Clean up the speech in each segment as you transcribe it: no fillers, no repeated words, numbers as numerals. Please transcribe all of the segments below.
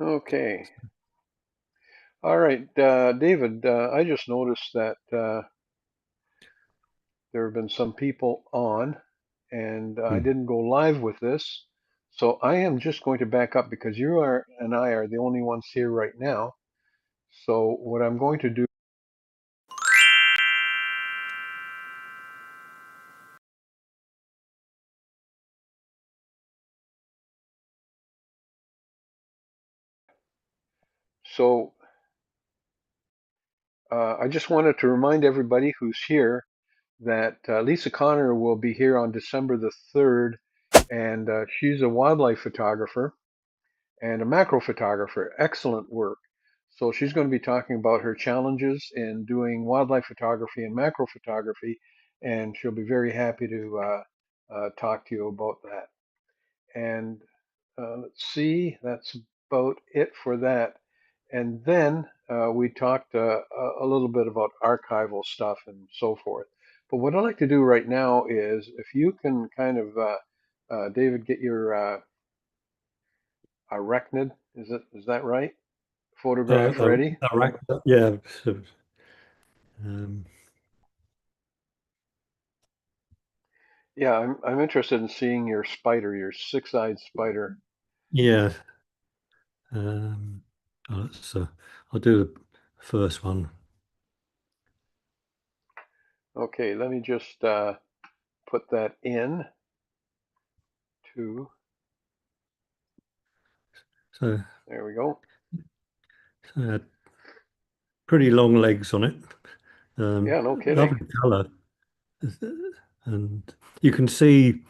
Okay. All right, David, I just noticed that there have been some people on, and I Hmm. didn't go live with this. So I am just going to back up because you are and I are the only ones here right now. So what I'm going to do, so I just wanted to remind everybody who's here that Lisa Connor will be here on December the 3rd, and she's a wildlife photographer and a macro photographer. Excellent work. So she's going to be talking about her challenges in doing wildlife photography and macro photography, and she'll be very happy to talk to you about that. And let's see, that's about it for that. And then we talked a little bit about archival stuff and so forth. But what I'd like to do right now is if you can kind of, David, get your arachnid, is that right? Photograph ready? Yeah. So, um, Yeah, I'm interested in seeing your spider, your six-eyed spider. yeah. Um, I'll do the first one. Okay, let me just put that in to, So, there we go. so it had pretty long legs on it. Yeah, no kidding. Lovely colour, and you can see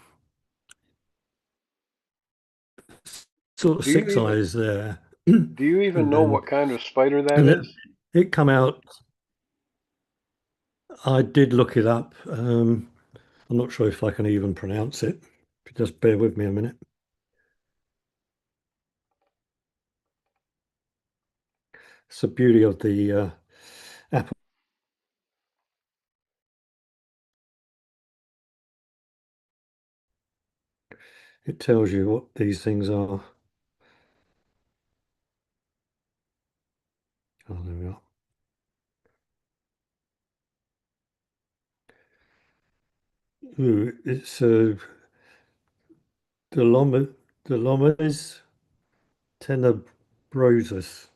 sort of Do you six even eyes there, do you even and know then what kind of spider that and is? it come out. I did look it up. I'm not sure if I can even pronounce it. Just bear with me a minute. It's the beauty of the app. It tells you what these things are. Oh, there we are. Ooh, it's Deloma, Delomes tenebrosus,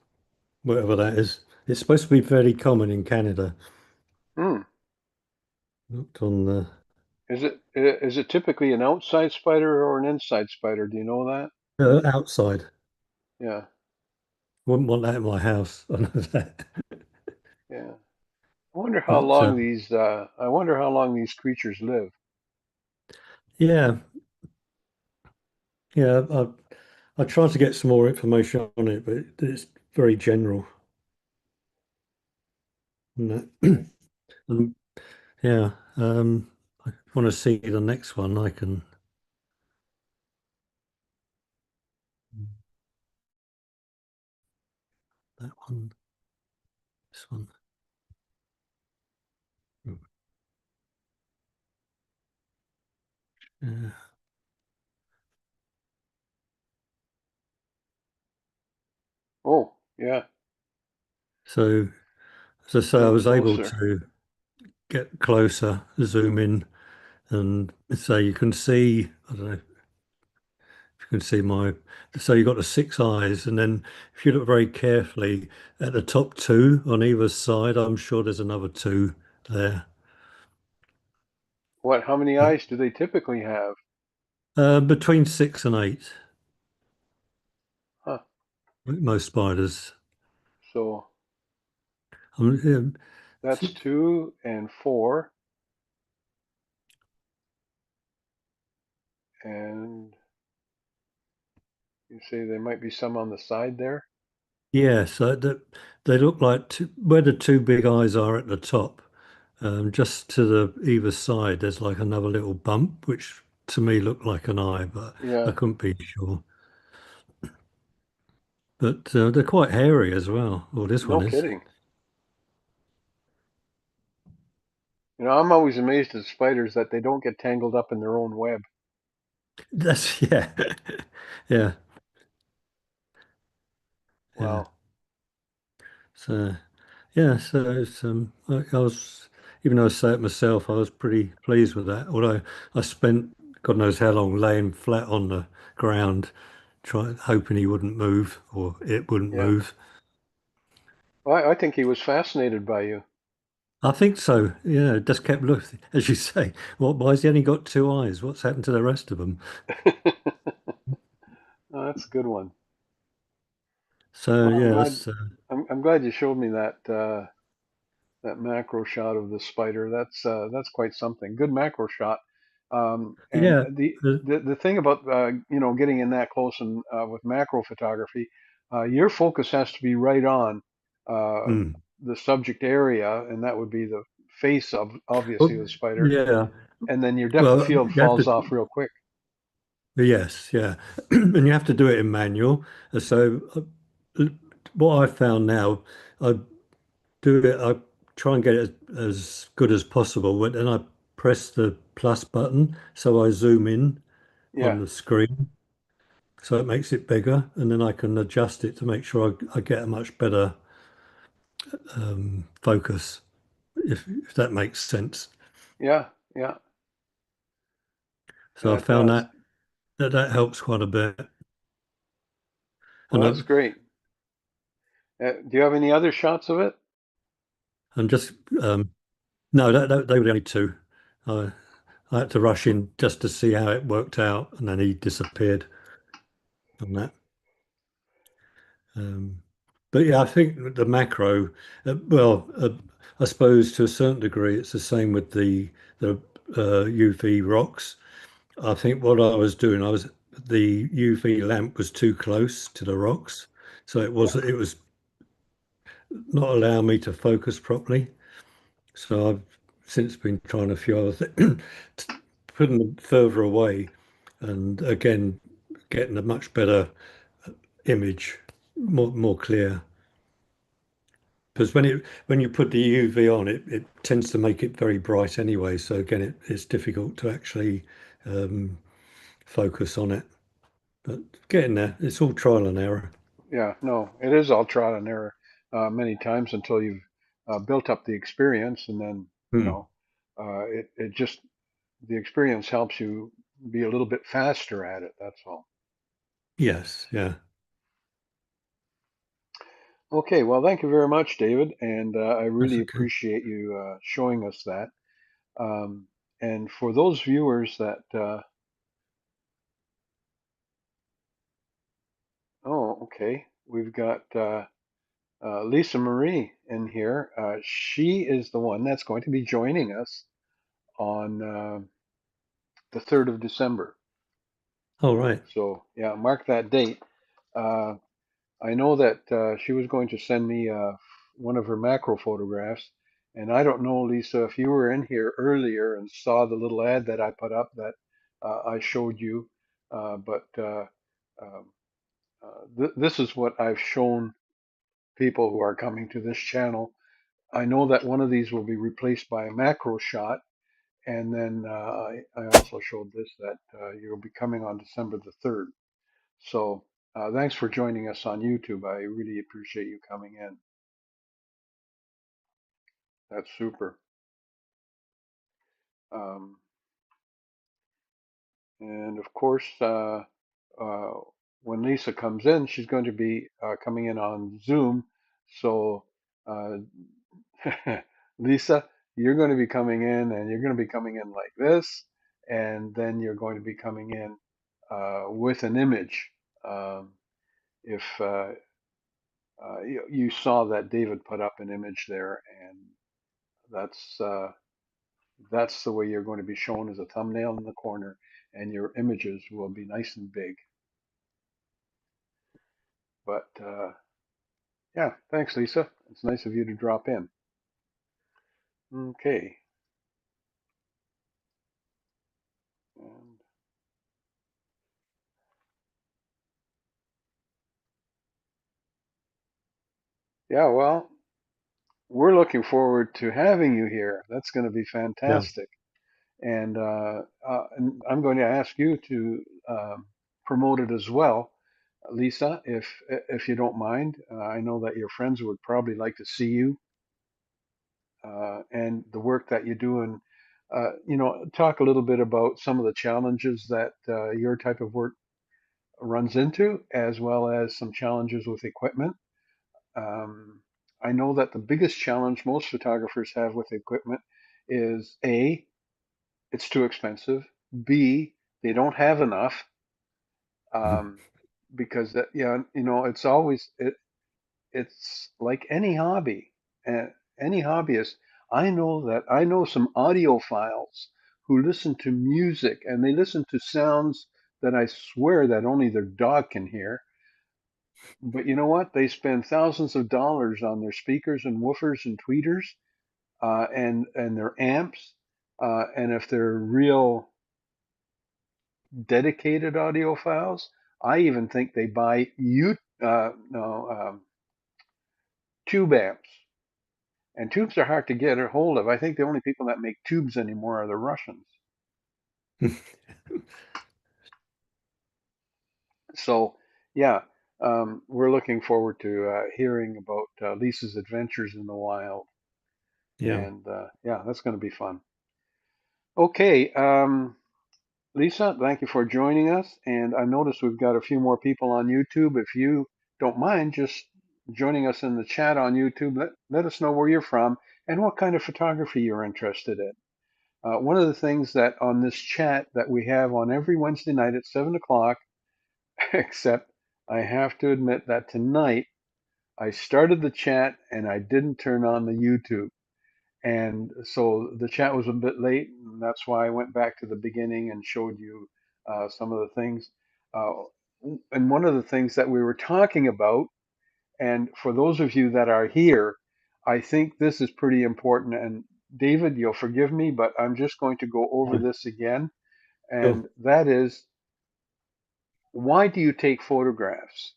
whatever that is. It's supposed to be very common in Canada. Hmm. Looked on the Is it typically an outside spider or an inside spider? Do you know that? outside. Yeah, Wouldn't want that in my house. I know that. yeah. I wonder how But long these creatures live. yeah, yeah. I tried to get some more information on it, but it's very general. No. Um, yeah. I want to see the next one. I can. That one. This one. Yeah. Oh, yeah. So, as I A say, I little was able closer. to get closer, zoom in, and so you can see. I don't know if you can see my. So you've got the six eyes, and then if you look very carefully at the top two on either side, I'm sure there's another two there. What? How many But, eyes do they typically have? between six and eight, Huh. most spiders. So Um, that's two and four, and you say there might be some on the side there. yeah, so they look like where the two big eyes are at the top. Just to the either side, there's like another little bump, which to me looked like an eye, but I Yeah, couldn't be sure. But they're quite hairy as well. Or this no one is. kidding. I'm always amazed at spiders that they don't get tangled up in their own web. That's yeah, yeah. Yeah. Wow. So yeah, so it's, I was, even though I say it myself, I was pretty pleased with that. Although I spent God knows how long laying flat on the ground, trying hoping he wouldn't move or it wouldn't Yeah. move. Well, I think he was fascinated by you. I think so. Yeah, just kept looking, as you say. What? Why has he only got two eyes? What's happened to the rest of them? Oh, that's a good one. So Well, yeah, that's I'm glad you showed me that macro shot of the spider. That's quite something. Good macro shot. And yeah. uh, the thing about getting in that close and with macro photography, your focus has to be right on uh, mm. the subject area, and that would be the face of obviously Well, the spider, yeah. and then your depth of Well, field you have falls to. off real quick. Yes, yeah, and you have to do it in manual. So what I found now, I do it. I try and get it as good as possible. But then I press the plus button, so I zoom in on Yeah, the screen, so it makes it bigger, and then I can adjust it to make sure I get a much better focus, if that makes sense. yeah, yeah. So Yeah, I it found does. that helps quite a bit. Well, And that's great. Do you have any other shots of it? and just no, they were the only two. I I had to rush in just to see how it worked out, and then he disappeared on that. Um, but yeah, I think the macro, I suppose to a certain degree, it's the same with the UV rocks. I think what I was doing, I was the UV lamp was too close to the rocks, so Yeah, it was not allowing me to focus properly. So I've since been trying a few other things, putting them further away, and again getting a much better image, more clear. Because when you put the UV on it, it tends to make it very bright anyway. So again, it's difficult to actually um, focus on it. But getting there, it's all trial and error. yeah. No, it is all trial and error many times until you've built up the experience, and then Hmm. it just the experience helps you be a little bit faster at it. That's all. Yes, yeah, Okay, well, thank you very much, David, and I that's really okay. appreciate you showing us that. Um, and for those viewers that, oh, okay, we've got Lisa Marie in here. She is the one that's going to be joining us on the 3rd of December. All right. So, yeah, mark that date. Uh, I know that she was going to send me one of her macro photographs. And I don't know, Lisa, if you were in here earlier and saw the little ad that I put up that I showed you. But um, this is what I've shown people who are coming to this channel. I know that one of these will be replaced by a macro shot. And then I also showed this that you'll be coming on December the 3rd. So thanks for joining us on YouTube. I really appreciate you coming in. That's super. Um, and of course, uh, when Lisa comes in, she's going to be coming in on Zoom. So, uh, Lisa, you're going to be coming in and you're going to be coming in like this. And then you're going to be coming in with an image. Um, if you saw that David put up an image there, and that's uh, that's the way you're going to be shown as a thumbnail in the corner, and your images will be nice and big. But yeah, thanks, Lisa. It's nice of you to drop in. Okay. And yeah, well, we're looking forward to having you here. That's going to be Yeah. fantastic. And I'm going to ask you to promote it as well. Lisa, if you don't mind. I know that your friends would probably like to see you and the work that you do, and talk a little bit about some of the challenges that your type of work runs into, as well as some challenges with equipment. Um, I know that the biggest challenge most photographers have with equipment is A, it's too expensive. B, they don't have enough. Um, because that, yeah, it's always it's like any hobby. Any hobbyist, I know some audiophiles who listen to music and they listen to sounds that I swear that only their dog can hear. But you know what? They spend thousands of dollars on their speakers and woofers and tweeters, and their amps. And if they're real dedicated audiophiles, I even think they buy no tube amps. And tubes are hard to get a hold of. I think the only people that make tubes anymore are the Russians. So, yeah, we're looking forward to hearing about Lisa's adventures in the wild. Yeah, And yeah, that's going to be fun. Okay, Lisa, thank you for joining us. And I noticed we've got a few more people on YouTube. If you don't mind just joining us in the chat on YouTube, let us know where you're from and what kind of photography you're interested in. One of the things that on this chat that we have on every Wednesday night at 7 o'clock, except I have to admit that tonight I started the chat and I didn't turn on the YouTube. And so the chat was a bit late, and that's why I went back to the beginning and showed you some of the things. Uh, and one of the things that we were talking about, and for those of you that are here, I think this is pretty important. And David, you'll forgive me, but I'm just going to go over yeah, this again. sure. And that is, why do you take photographs?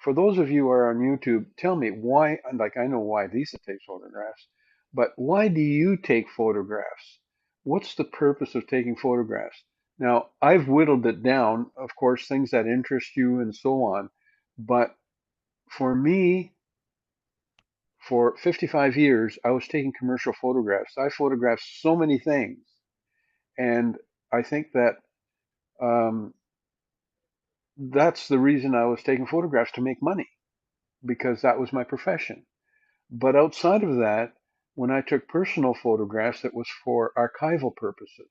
For those of you who are on YouTube, tell me why, like I know why Lisa takes photographs, but why do you take photographs? What's the purpose of taking photographs? Now, I've whittled it down, of course, things that interest you and so on. But for me, for 55 years, I was taking commercial photographs. I photographed so many things. And I think that um, that's the reason I was taking photographs to make money because that was my profession. But outside of that, when I took personal photographs, it was for archival purposes.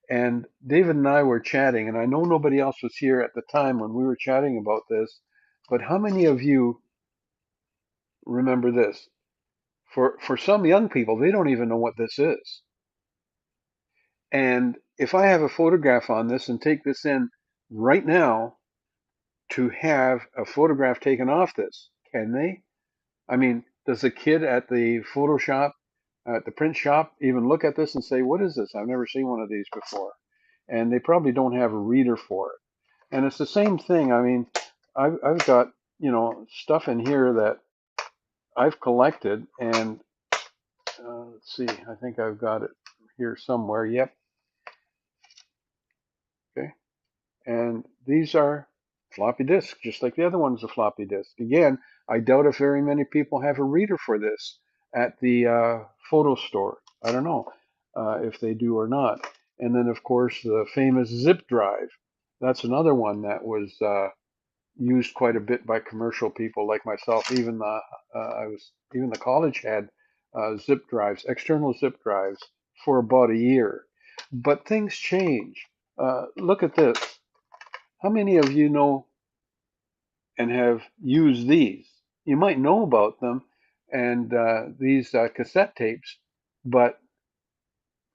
And David and I were chatting, and I know nobody else was here at the time when we were chatting about this, but how many of you remember this? For some young people, they don't even know what this is. And if I have a photograph on this and take this in right now to have a photograph taken off this, can they? I mean, does a kid at the photo shop, at the print shop, even look at this and say, "What is this? I've never seen one of these before." And they probably don't have a reader for it. And it's the same thing. I mean, I've got, stuff in here that I've collected, and let's see, I think I've got it here somewhere. Yep. Okay. And these are floppy disks, just like the other one's a floppy disk. Again, I doubt if very many people have a reader for this at the photo store. I don't know if they do or not. And then, of course, the famous zip drive. That's another one that was used quite a bit by commercial people like myself. Even the college had zip drives, external zip drives, for about a year. But things change. Look at this. How many of you know and have used these? You might know about them and these cassette tapes, but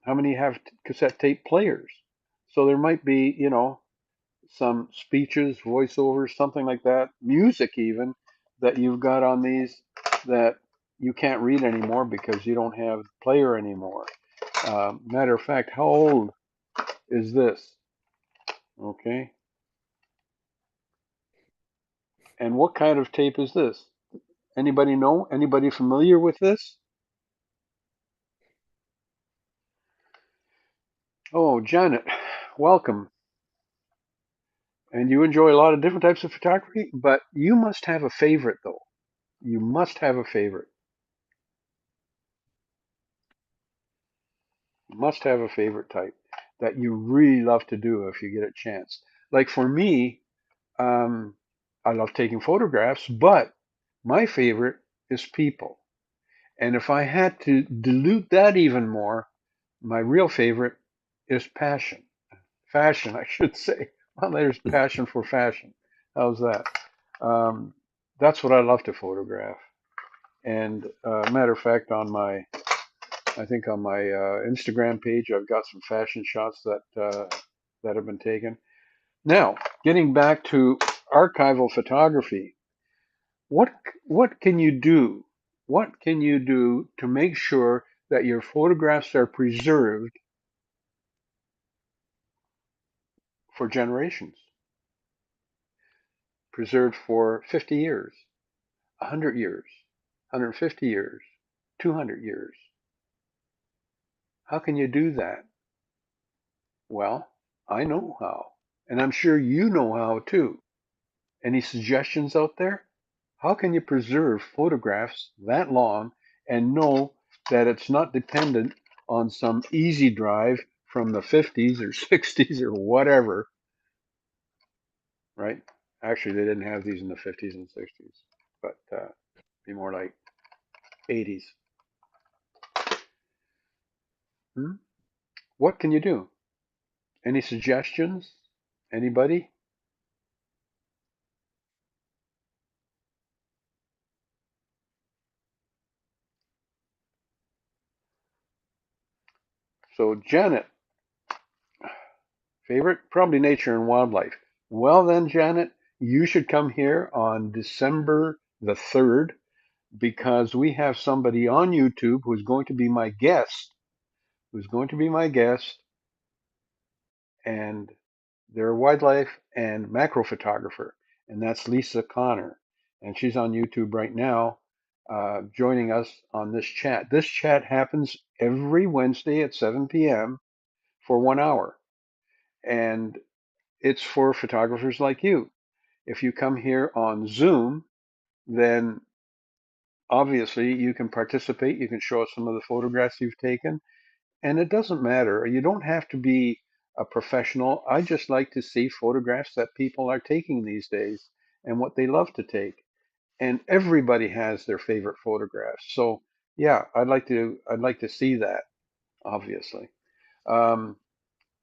how many have cassette tape players? So there might be, some speeches, voiceovers, something like that, music even, that you've got on these that you can't read anymore because you don't have the player anymore. Matter of fact, how old is this? Okay. And what kind of tape is this? Anybody know? Anybody familiar with this? Oh, Janet, welcome. And you enjoy a lot of different types of photography, but you must have a favorite though. You must have a favorite. You must have a favorite type that you really love to do if you get a chance. Like for me, um, I love taking photographs, but my favorite is people. And if I had to dilute that even more, my real favorite is passion. Fashion, I should say. Well, there's passion for fashion. How's that? Um, that's what I love to photograph. And matter of fact, I think on my Instagram page, I've got some fashion shots that have been taken. Now, getting back to archival photography, what what can you do? What can you do to make sure that your photographs are preserved for generations, preserved for 50 years, 100 years, 150 years, 200 years? How can you do that? Well, I know how, and I'm sure you know how too. Any suggestions out there? How can you preserve photographs that long and know that it's not dependent on some easy drive from the 50s or 60s or whatever, right? Actually, they didn't have these in the 50s and 60s, but be more like 80s. Hmm? What can you do? Any suggestions? Anybody? So, Janet, favorite? Probably nature and wildlife. Well, then, Janet, you should come here on December the 3rd because we have somebody on YouTube who's going to be my guest, who's going to be my guest, and they're a wildlife and macro photographer, and that's Lisa Connor. And she's on YouTube right now, joining us on this chat. This chat happens every Wednesday at 7 p.m. for 1 hour, and it's for photographers like you. If you come here on Zoom, then obviously you can participate. You can show us some of the photographs you've taken. And it doesn't matter. You don't have to be a professional. I just like to see photographs that people are taking these days and what they love to take. And everybody has their favorite photographs. So yeah, I'd like to see that, obviously. Um,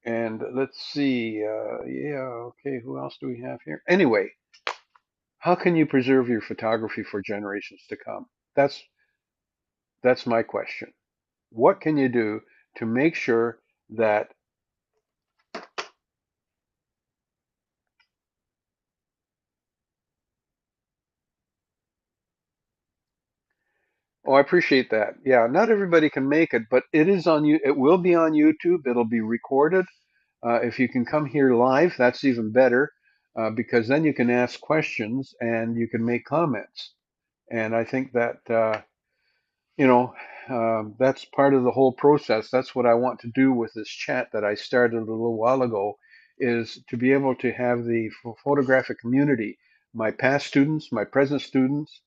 and let's see. Yeah, okay. Who else do we have here? Anyway, how can you preserve your photography for generations to come? That's that's my question. What can you do to make sure that? Oh, I appreciate that. Yeah, not everybody can make it, but it is on you. It will be on YouTube. It'll be recorded. If you can come here live, that's even better, because then you can ask questions and you can make comments. And I think that you know that's part of the whole process. That's what I want to do with this chat that I started a little while ago, is to be able to have the photographic community, my past students, my present students,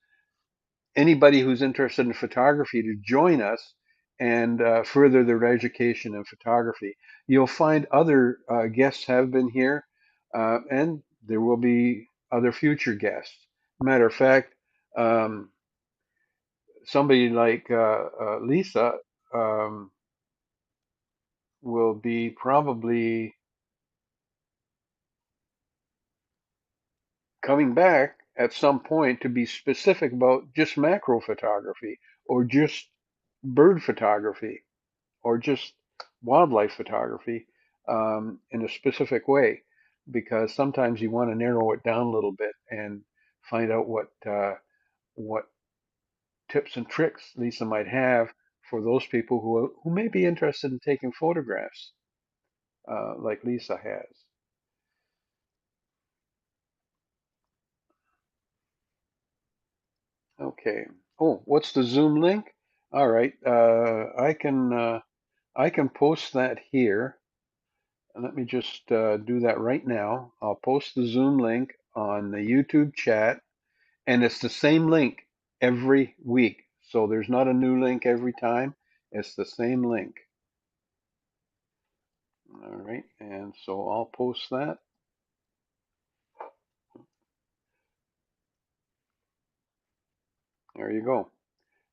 anybody who's interested in photography to join us and further their education in photography. You'll find other guests have been here, and there will be other future guests. Matter of fact, um, somebody like Lisa um, will be probably coming back at some point to be specific about just macro photography or just bird photography or just wildlife photography in a specific way, because sometimes you want to narrow it down a little bit and find out what tips and tricks Lisa might have for those people who may be interested in taking photographs like Lisa has. Okay. Oh, what's the Zoom link? All right. I can post that here. And let me just do that right now. I'll post the Zoom link on the YouTube chat, and it's the same link every week. So there's not a new link every time. It's the same link. All right, and so I'll post that. There you go.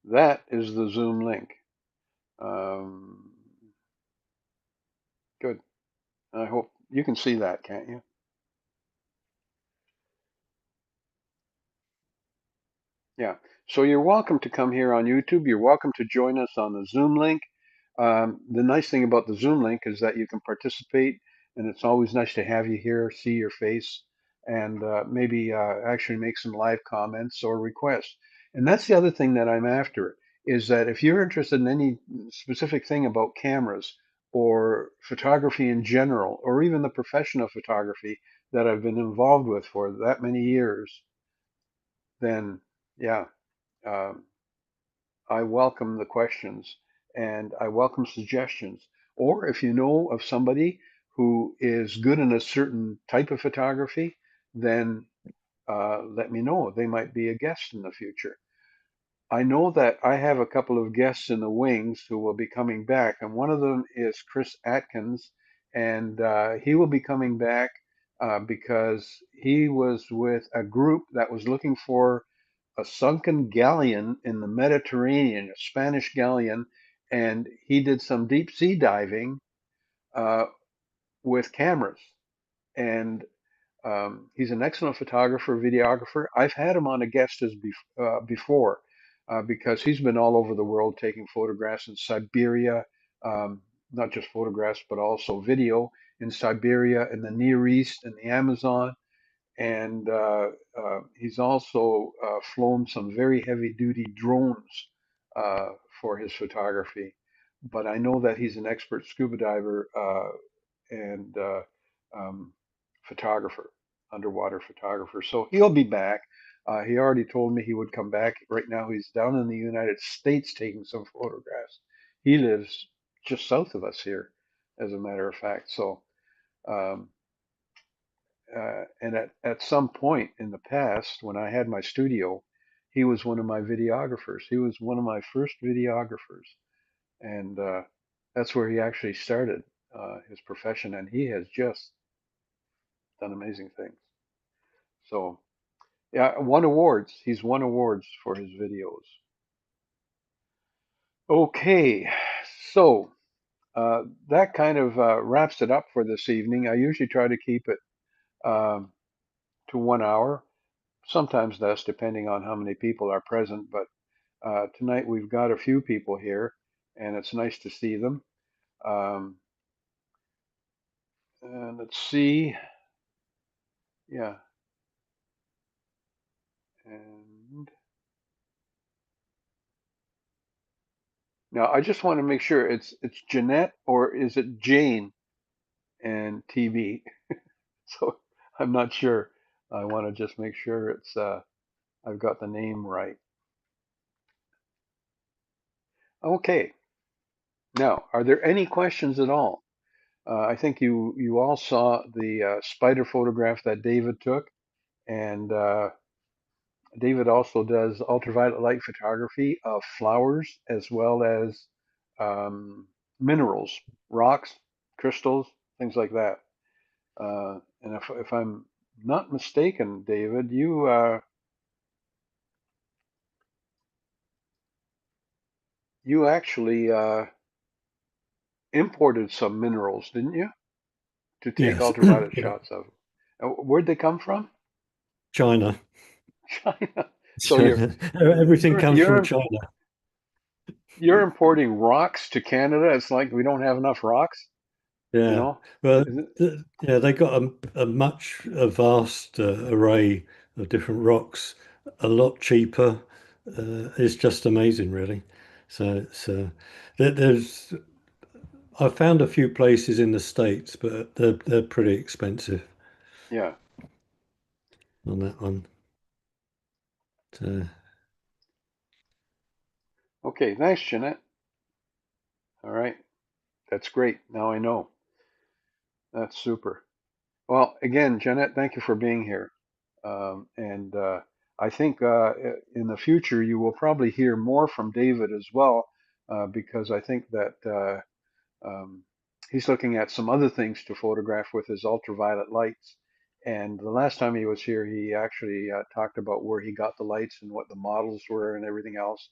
That is the Zoom link. Um, good. I hope you can see that, can't you? Yeah. So you're welcome to come here on YouTube. You're welcome to join us on the Zoom link. The nice thing about the Zoom link is that you can participate, and it's always nice to have you here, see your face, and maybe actually make some live comments or requests. And that's the other thing that I'm after is that if you're interested in any specific thing about cameras or photography in general, or even the profession of photography that I've been involved with for that many years, then yeah. Um, I welcome the questions and I welcome suggestions. Or if you know of somebody who is good in a certain type of photography, then let me know. They might be a guest in the future. I know that I have a couple of guests in the wings who will be coming back, and one of them is Chris Atkins, and he will be coming back because he was with a group that was looking for a sunken galleon in the Mediterranean, a Spanish galleon, and he did some deep sea diving uh, with cameras. And he's an excellent photographer, videographer. I've had him on a guest as before because he's been all over the world taking photographs in Siberia, um, not just photographs, but also video in Siberia, in the Near East, in the Amazon. And he's also flown some very heavy duty drones uh, for his photography. But I know that he's an expert scuba diver and um, photographer, underwater photographer. So he'll be back. He already told me he would come back. Right now, he's down in the United States taking some photographs. He lives just south of us here, as a matter of fact. So, um, and at some point in the past, when I had my studio, he was one of my videographers. He was one of my first videographers, and that's where he actually started his profession. And he has just done amazing things. So yeah, won awards. He's won awards for his videos. Okay, so that kind of wraps it up for this evening. I usually try to keep it um, to 1 hour, sometimes less, depending on how many people are present. But tonight we've got a few people here, and it's nice to see them. Um, and let's see, yeah, and now I just want to make sure it's Jeanette or is it Jane and TV? So I'm not sure. I want to just make sure it's I've got the name right. Okay. Now, are there any questions at all? I think you all saw the spider photograph that David took, and David also does ultraviolet light photography of flowers as well as um, minerals, rocks, crystals, things like that. And if I'm not mistaken, David, you actually imported some minerals, didn't you, to take Yes, ultraviolet yeah, shots of? Where'd they come from? China. China. So you're Everything you're comes from you're China. you're importing rocks to Canada. It's like we don't have enough rocks, you Yeah, know? well, Is it- yeah, they got a vast array of different rocks, a lot cheaper. It's just amazing, really. So there's I found a few places in the States, but they're pretty expensive Yeah. on that one. So, Okay. Thanks, Jeanette. All right. That's great. Now I know. That's super. Well, again, Jeanette, thank you for being here. And I think in the future you will probably hear more from David as well, because I think that he's looking at some other things to photograph with his ultraviolet lights. And the last time he was here, he actually talked about where he got the lights and what the models were and everything else.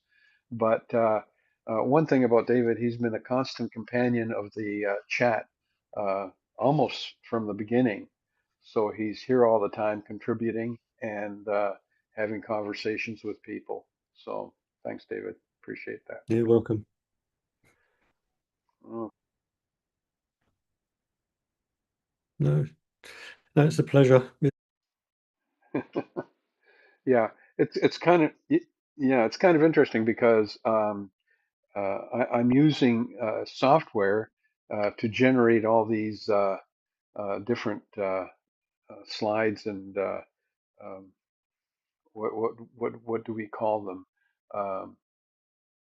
But one thing about David, he's been a constant companion of the chat uh, almost from the beginning. So he's here all the time contributing and having conversations with people. So thanks, David. Appreciate that. You're welcome. Oh. No, no, it's a pleasure. Yeah, it's kind of yeah, it's kind of interesting because I'm using software to generate all these different slides and what do we call them? Um,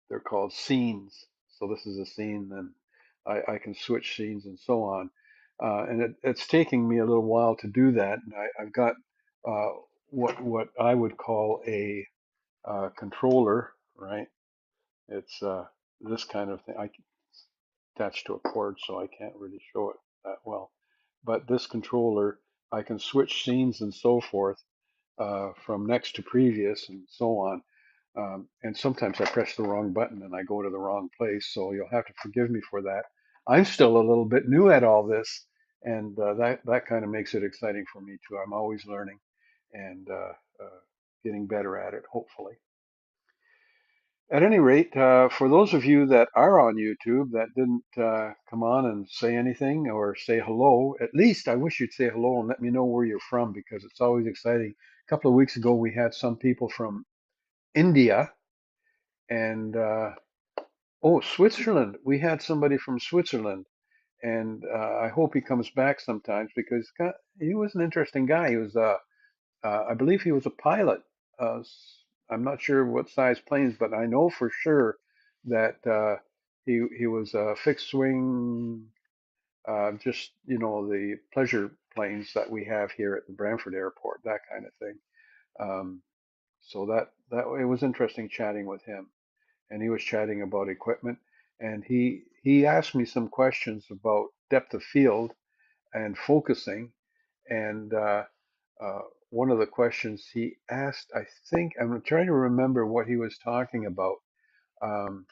they're called scenes. So this is a scene, then I can switch scenes and so on. And it's taking me a little while to do that. And I've got uh, what I would call a controller, right? It's this kind of thing. I attached to a cord, so I can't really show it that well. But this controller, I can switch scenes and so forth from next to previous and so on. And sometimes I press the wrong button and I go to the wrong place, so you'll have to forgive me for that. I'm still a little bit new at all this, and that kind of makes it exciting for me too. I'm always learning and getting better at it, hopefully. At any rate, for those of you that are on YouTube that didn't come on and say anything or say hello, at least I wish you'd say hello and let me know where you're from because it's always exciting. A couple of weeks ago, we had some people from India and oh, Switzerland. We had somebody from Switzerland, and I hope he comes back sometimes because he was an interesting guy. He was I believe he was a pilot. I'm not sure what size planes, but I know for sure that he was a fixed wing, just the pleasure planes that we have here at the Brantford Airport, that kind of thing. So that it was interesting chatting with him, and he was chatting about equipment, and he asked me some questions about depth of field and focusing, and uh, one of the questions he asked, I think, I'm trying to remember what he was talking about, um,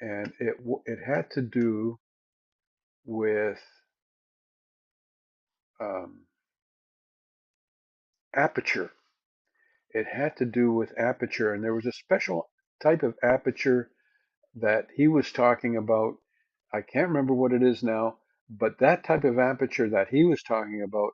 and it had to do with um, aperture. It had to do with aperture, and there was a special type of aperture that he was talking about. I can't remember what it is now, but that type of aperture that he was talking about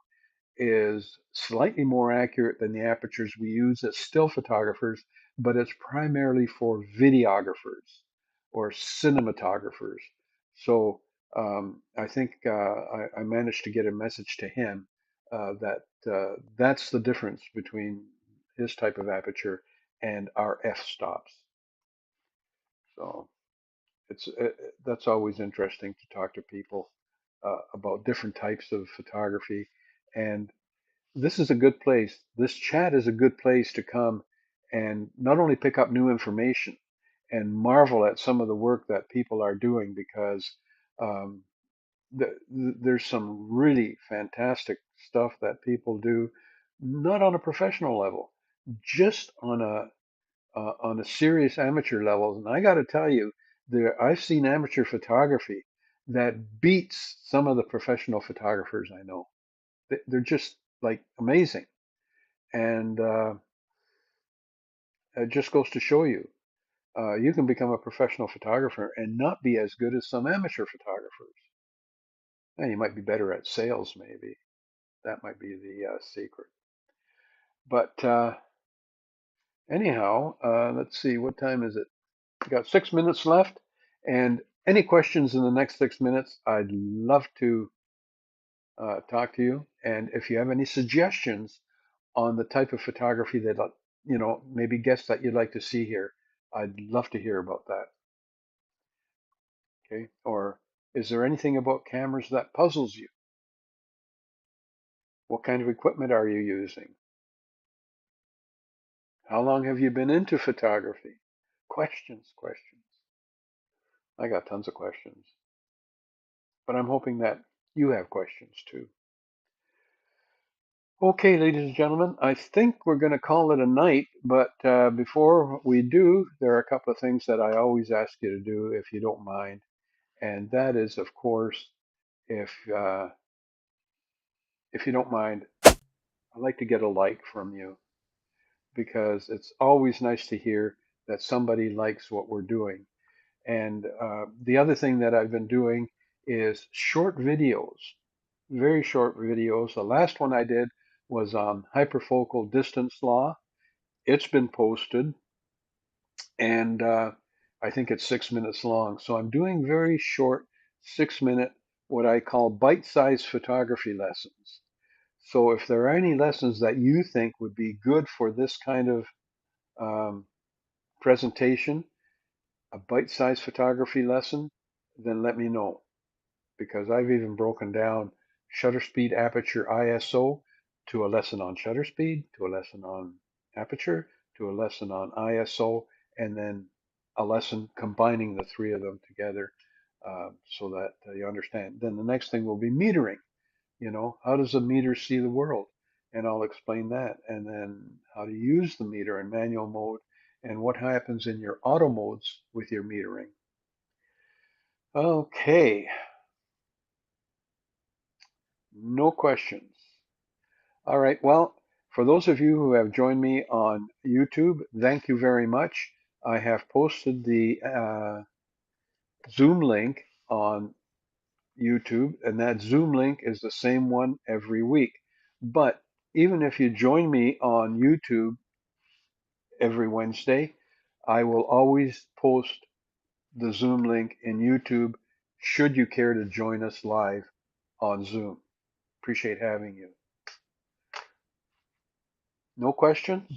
is slightly more accurate than the apertures we use as still photographers, but it's primarily for videographers or cinematographers. So I think I managed to get a message to him that that's the difference between his type of aperture and our f-stops. So that's always interesting to talk to people about different types of photography. And this is a good place. This chat is a good place to come and not only pick up new information and marvel at some of the work that people are doing because um, there's some really fantastic stuff that people do, not on a professional level, just on a serious amateur level. And I got to tell you, I've seen amateur photography that beats some of the professional photographers I know. They're just like amazing. And it just goes to show you, you can become a professional photographer and not be as good as some amateur photographers. And you might be better at sales, maybe. That might be the secret. But anyhow, let's see, what time is it? We got 6 minutes left. And any questions in the next 6 minutes, I'd love to talk to you. And if you have any suggestions on the type of photography that, maybe guests that you'd like to see here, I'd love to hear about that. Okay. Or is there anything about cameras that puzzles you? What kind of equipment are you using? How long have you been into photography? Questions, questions. I got tons of questions, but I'm hoping that you have questions too. Okay, ladies and gentlemen, I think we're going to call it a night, but before we do, there are a couple of things that I always ask you to do if you don't mind. And that is, of course, if uh, if you don't mind, I'd like to get a like from you because it's always nice to hear that somebody likes what we're doing. And the other thing that I've been doing is short videos, very short videos. The last one I did was on hyperfocal distance law. It's been posted, and I think it's 6 minutes long. So I'm doing very short 6 minute, what I call bite-sized photography lessons. So if there are any lessons that you think would be good for this kind of um, presentation, a bite-sized photography lesson, then let me know because I've even broken down shutter speed, aperture, ISO to a lesson on shutter speed, to a lesson on aperture, to a lesson on ISO, and then a lesson combining the three of them together so that you understand. Then the next thing will be metering. You know, how does a meter see the world? And I'll explain that. And then how to use the meter in manual mode and what happens in your auto modes with your metering. Okay, no questions. All right, well, for those of you who have joined me on YouTube, thank you very much. I have posted the Zoom link on YouTube, and that Zoom link is the same one every week. But even if you join me on YouTube every Wednesday, I will always post the Zoom link in YouTube should you care to join us live on Zoom. Appreciate having you. No questions?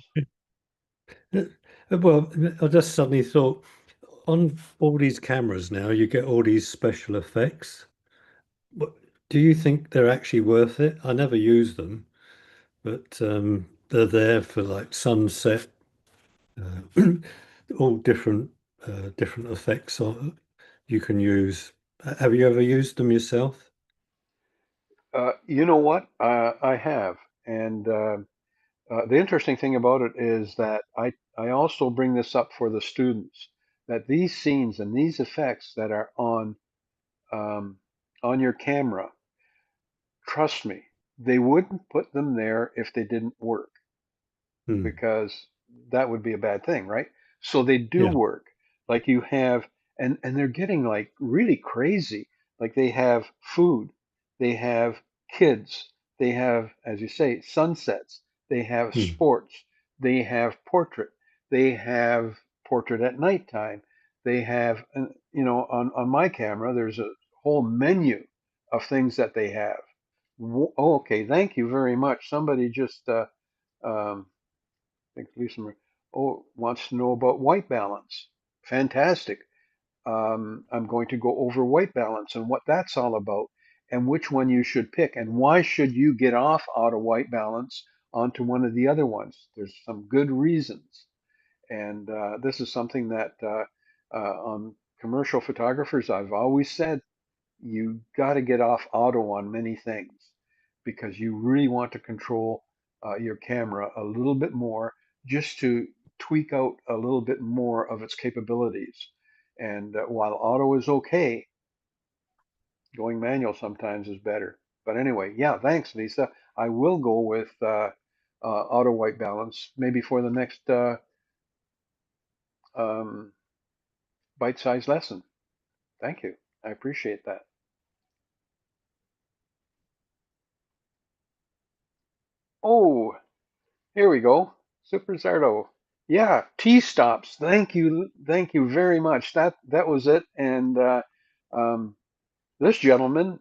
Uh, Well, I just suddenly thought on all these cameras now, you get all these special effects. What, do you think they're actually worth it? I never use them, but they're there for like sunset, uh, all different effects you can use. Have you ever used them yourself? You know what? I have. And the interesting thing about it is that I also bring this up for the students that these scenes and these effects that are um, on your camera, trust me, they wouldn't put them there if they didn't work Hmm. because that would be a bad thing, right? So they do Yeah. work. Like you have, and they're getting like really crazy. Like they have food, they have kids, they have, as you say, sunsets, they have Hmm. sports, they have portrait, they have portrait at nighttime, they have, on my camera, there's a whole menu of things that they have. Oh, okay, thank you very much. Somebody just um, think Lisa wants to know about white balance. Fantastic. I'm going to go over white balance and what that's all about and which one you should pick and why should you get off out of white balance onto one of the other ones. There's some good reasons. And this is something that on commercial photographers, I've always said you got to get off auto on many things because you really want to control your camera a little bit more just to tweak out a little bit more of its capabilities. And while auto is okay, going manual sometimes is better. But anyway, yeah, thanks, Lisa. I will go with auto white balance maybe for the next um, bite-sized lesson. Thank you. I appreciate that. Oh, here we go. Super Zardo. Yeah, T stops. Thank you very much. That was it. And um, this gentleman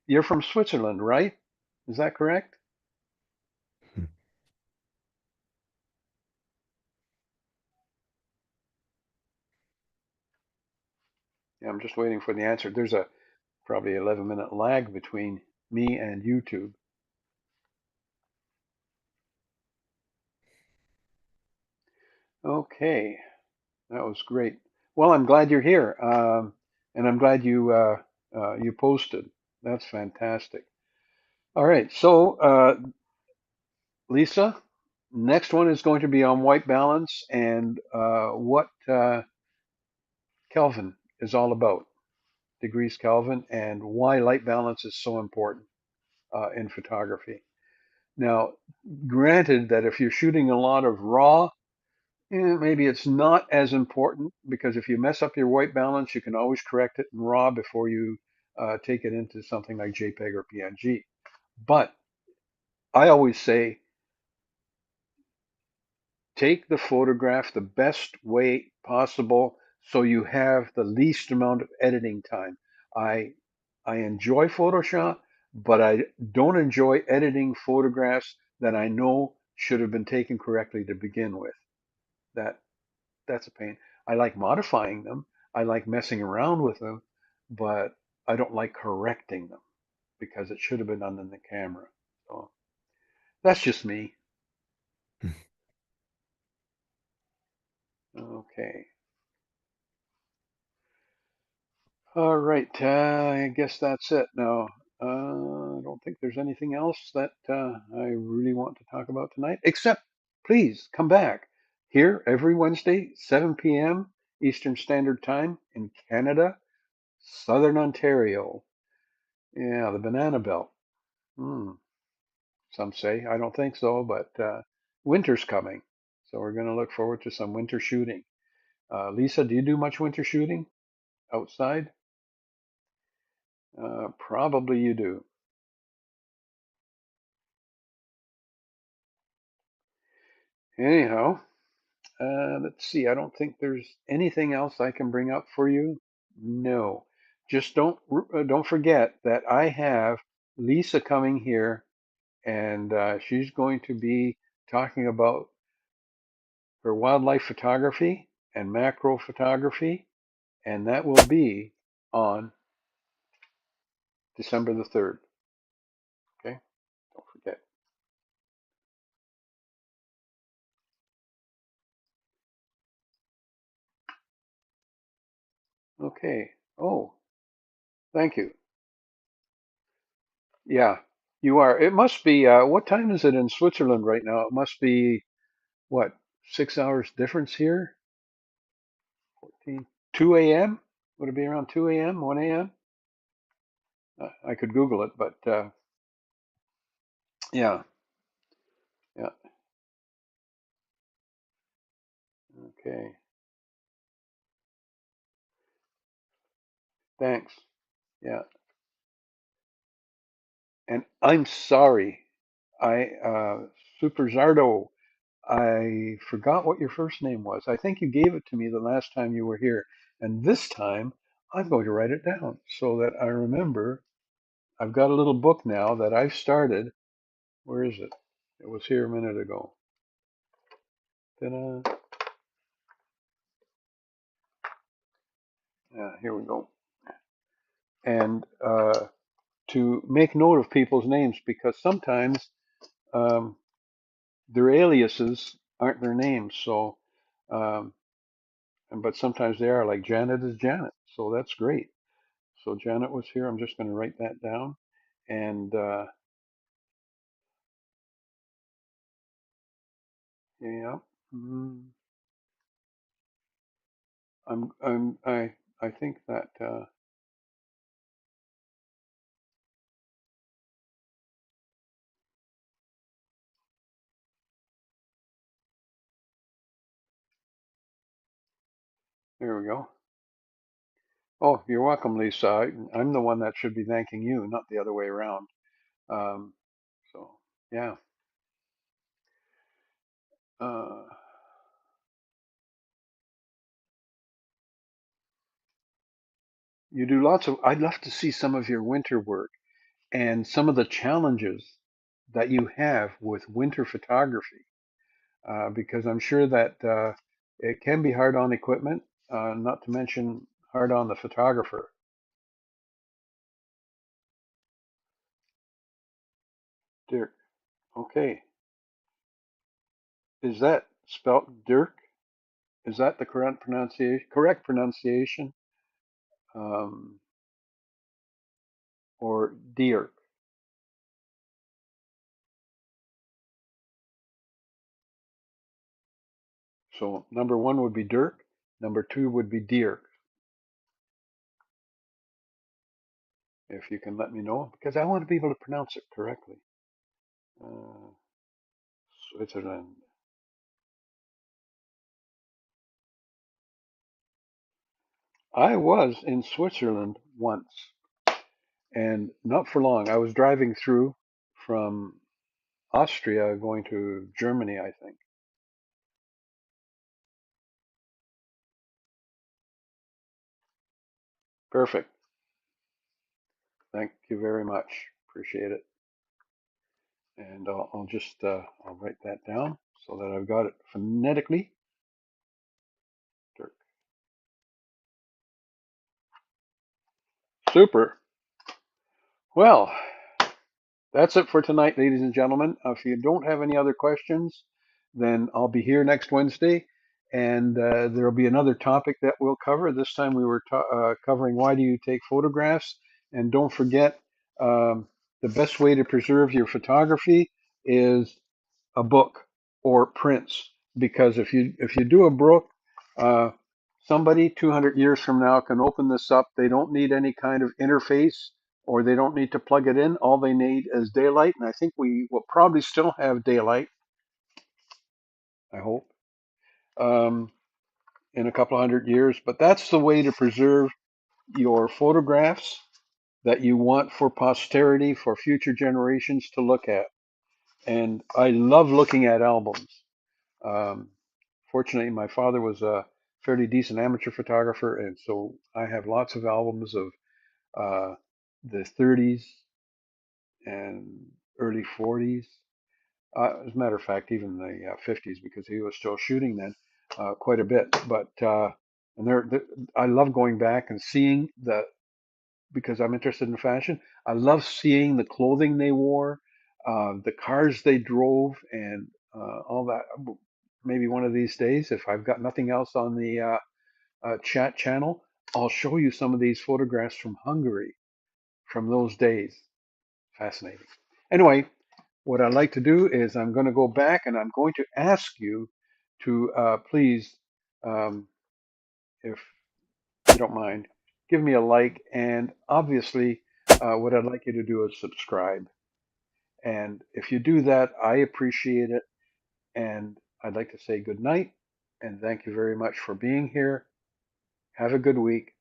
you're from Switzerland, right? Is that correct? Yeah, I'm just waiting for the answer. There's a probably 11-minute lag between me and YouTube. Okay, that was great. Well, I'm glad you're here, and I'm glad you posted. That's fantastic. All right, so Lisa, next one is going to be on white balance and what Kelvin is all about, degrees Kelvin, and why light balance is so important in photography. Now, granted that if you're shooting a lot of raw, maybe it's not as important because if you mess up your white balance, you can always correct it in RAW before you take it into something like JPEG or PNG. But I always say take the photograph the best way possible so you have the least amount of editing time. I I enjoy Photoshop, but I don't enjoy editing photographs that I know should have been taken correctly to begin with. That that's a pain. I like modifying them. I like messing around with them, but I don't like correcting them because it should have been done in the camera. So that's just me. Okay. All right. I guess that's it now. I don't think there's anything else that I really want to talk about tonight, except please come back here every Wednesday, 7 p.m. Eastern Standard Time in Canada, Southern Ontario. Yeah, the Banana Belt. Hmm. Some say. I don't think so, but winter's coming. So we're going to look forward to some winter shooting. Lisa, do you do much winter shooting outside? Probably you do. Anyhow, let's see. I don't think there's anything else I can bring up for you. No. Just don't forget that I have Lisa coming here, and she's going to be talking about her wildlife photography and macro photography, and that will be on December the 3rd. Okay, don't forget. Okay. Oh, thank you. Yeah, you are. It must be, what time is it in Switzerland right now? It must be, what, 6 hours difference here? 14, 2 a.m.? Would it be around 2 a.m., 1 a.m.? I could Google it, but yeah, yeah. Okay, thanks. Yeah, and I'm sorry. Super Zardo, I forgot what your first name was. I think you gave it to me the last time you were here. And this time I'm going to write it down so that I remember. I've got a little book now that I've started. Where is it? It was here a minute ago. Ta-da. Yeah, here we go. And to make note of people's names because sometimes um, their aliases aren't their names. So, um, but sometimes they are. Like Janet is Janet. So that's great. So Janet was here. I'm just going to write that down. And yeah, mm, I think that there we go. Oh, you're welcome, Lisa. I'm the one that should be thanking you, not the other way around. Um, so yeah, uh, you do lots of. I'd love to see some of your winter work and some of the challenges that you have with winter photography, because I'm sure that it can be hard on equipment, not to mention hard on the photographer. Dirk. Okay. Is that spelt Dirk? Is that the correct pronunciation? Correct pronunciation, um, or Dirk? So number one would be Dirk. Number two would be Dirk. If you can let me know, because I want to be able to pronounce it correctly. Uh, Switzerland. I was in Switzerland once, and not for long. I was driving through from Austria going to Germany, I think. Perfect. Thank you very much. Appreciate it. And I'll just I'll write that down so that I've got it phonetically. Dirk. Super. Well, that's it for tonight, ladies and gentlemen. If you don't have any other questions, then I'll be here next Wednesday, and there'll be another topic that we'll cover. This time we were covering why do you take photographs, and don't forget, um, the best way to preserve your photography is a book or prints, because if you do a book, uh, somebody 200 years from now can open this up. They don't need any kind of interface, or they don't need to plug it in. All they need is daylight, and I think we will probably still have daylight, I hope, um, in a couple of hundred years. But that's the way to preserve your photographs that you want for posterity, for future generations to look at. And I love looking at albums. Um, Fortunately, my father was a fairly decent amateur photographer, and so I have lots of albums of the 30s and early 40s. As a matter of fact, even the 50s, because he was still shooting then quite a bit. But and I love going back and seeing because I'm interested in fashion. I love seeing the clothing they wore, the cars they drove, and all that. Maybe one of these days, if I've got nothing else on the chat channel, I'll show you some of these photographs from Hungary from those days. Fascinating. Anyway, what I'd like to do is I'm going to go back and I'm going to ask you to please, um, if you don't mind, give me a like. And obviously, what I'd like you to do is subscribe. And if you do that, I appreciate it. And I'd like to say good night and thank you very much for being here. Have a good week.